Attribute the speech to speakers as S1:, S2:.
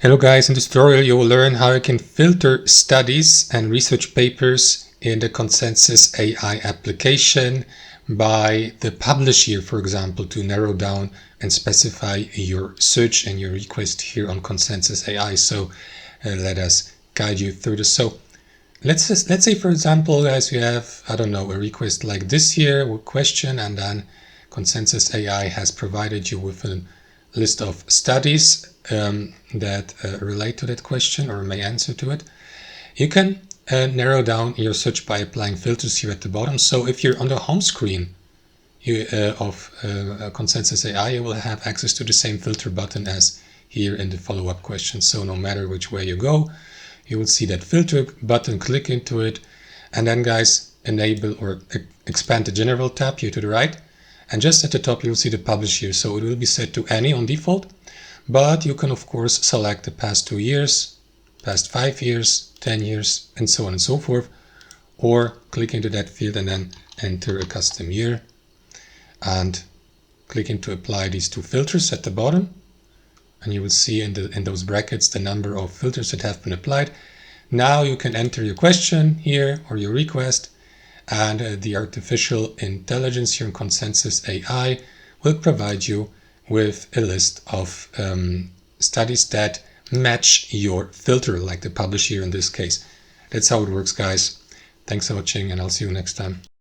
S1: Hello guys, in this tutorial you will learn how you can filter studies and research papers in the Consensus AI application by the publish year, for example, to narrow down and specify your search and your request here on Consensus AI. So let us guide you through this. So let's say, for example, guys, we have, I don't know, a request like this here with question, and then Consensus AI has provided you with a list of studies that relate to that question or may answer to it. You can narrow down your search by applying filters here at the bottom. So if you're on the home screen of Consensus AI, you will have access to the same filter button as here in the follow-up question. So no matter which way you go, you will see that filter button, click into it, and then guys, enable or expand the general tab here to the right. And just at the top, you'll see the publish here. So it will be set to any on default, but you can of course select the past 2 years, past 5 years, 10 years, and so on and so forth, or click into that field and then enter a custom year and click into apply these two filters at the bottom. And you will see in those brackets the number of filters that have been applied. Now you can enter your question here or your request, and the artificial intelligence here in Consensus AI will provide you with a list of studies that match your filter, like the publish here in this case. That's how it works, guys. Thanks for watching, and I'll see you next time.